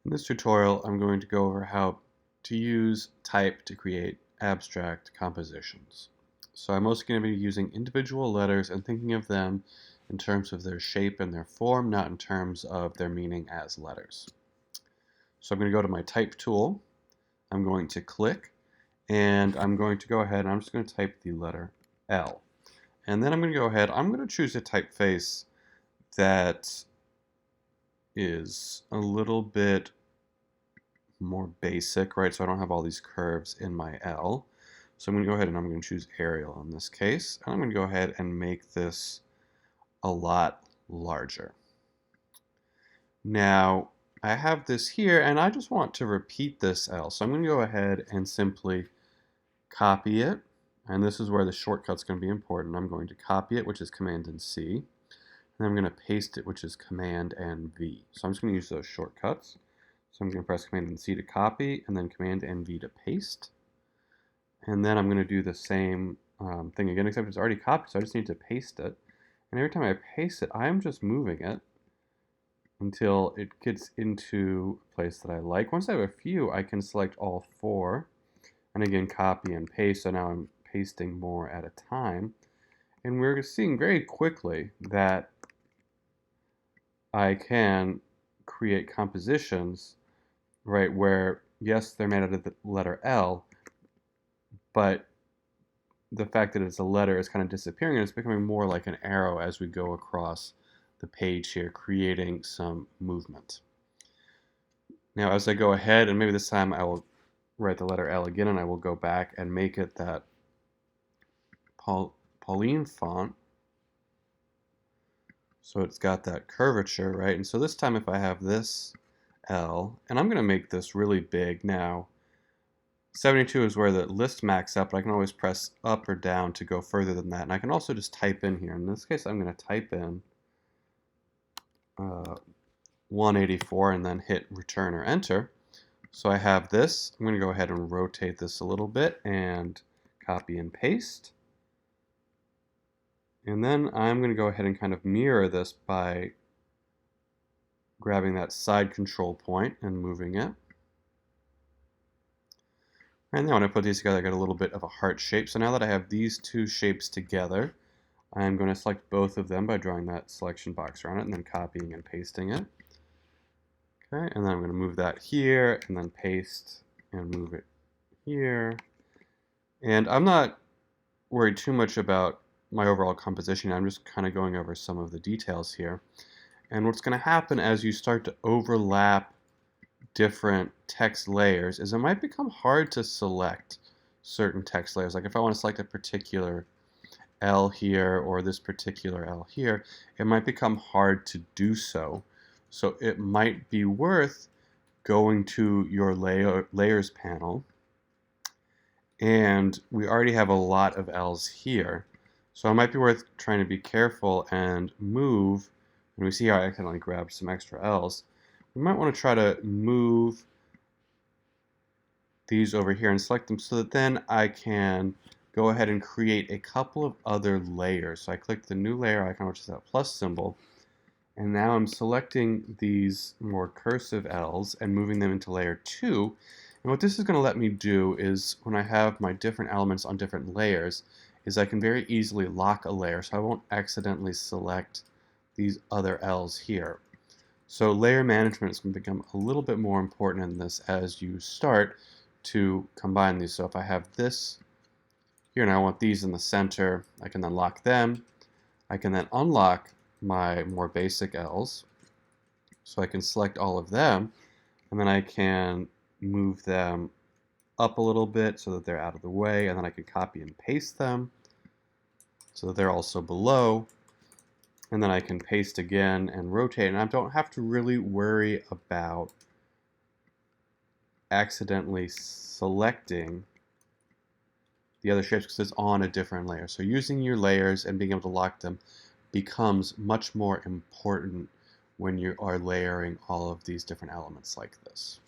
In this tutorial, I'm going to go over how to use type to create abstract compositions. So I'm mostly going to be using individual letters and thinking of them in terms of their shape and their form, not in terms of their meaning as letters. So I'm going to go to my type tool. I'm going to click, and I'm going to go ahead and I'm just going to type the letter L. And then I'm going to go ahead, I'm going to choose a typeface that is a little bit more basic, right? So I don't have all these curves in my L. So I'm going to go ahead and I'm going to choose Arial in this case. And I'm going to go ahead and make this a lot larger. Now, I have this here, and I just want to repeat this L. So I'm going to go ahead and simply copy it. And this is where the shortcut's going to be important. I'm going to copy it, which is Command and C. And I'm going to paste it, which is Command and V. So I'm just going to use those shortcuts. So I'm going to press Command and C to copy, and then Command and V to paste. And then I'm going to do the same thing again, except it's already copied, so I just need to paste it. And every time I paste it, I'm just moving it until it gets into a place that I like. Once I have a few, I can select all four, and again, copy and paste. So now I'm pasting more at a time. And we're seeing very quickly that I can create compositions, right, where, yes, they're made out of the letter L, but the fact that it's a letter is kind of disappearing, and it's becoming more like an arrow as we go across the page here, creating some movement. Now, as I go ahead, and maybe this time I will write the letter L again, and I will go back and make it that Pauline font, so it's got that curvature, right? And so this time if I have this L, and I'm going to make this really big now. 72 is where the list max up, but I can always press up or down to go further than that. And I can also just type in here. In this case, I'm going to type in 184 and then hit return or enter. So I have this. I'm going to go ahead and rotate this a little bit and copy and paste. And then I'm going to go ahead and kind of mirror this by grabbing that side control point and moving it. And then when I put these together, I get a little bit of a heart shape. So now that I have these two shapes together, I'm going to select both of them by drawing that selection box around it and then copying and pasting it. Okay, and then I'm going to move that here and then paste and move it here. And I'm not worried too much about my overall composition. I'm just kind of going over some of the details here. And what's going to happen as you start to overlap different text layers is it might become hard to select certain text layers. Like if I want to select a particular L here or this particular L here, it might become hard to do so. So it might be worth going to your layers panel, and we already have a lot of L's here. So it might be worth trying to be careful and move, and we see how I accidentally grabbed some extra L's. We might want to try to move these over here and select them so that then I can go ahead and create a couple of other layers. So I click the new layer icon, which is that plus symbol, and now I'm selecting these more cursive L's and moving them into layer 2. And what this is going to let me do is when I have my different elements on different layers is I can very easily lock a layer so I won't accidentally select these other L's here. So layer management is going to become a little bit more important in this as you start to combine these. So if I have this here and I want these in the center, I can then lock them. I can then unlock my more basic L's. So I can select all of them, and then I can move them up a little bit so that they're out of the way, and then I can copy and paste them so that they're also below. And then I can paste again and rotate, and I don't have to really worry about accidentally selecting the other shapes because it's on a different layer. So using your layers and being able to lock them becomes much more important when you are layering all of these different elements like this.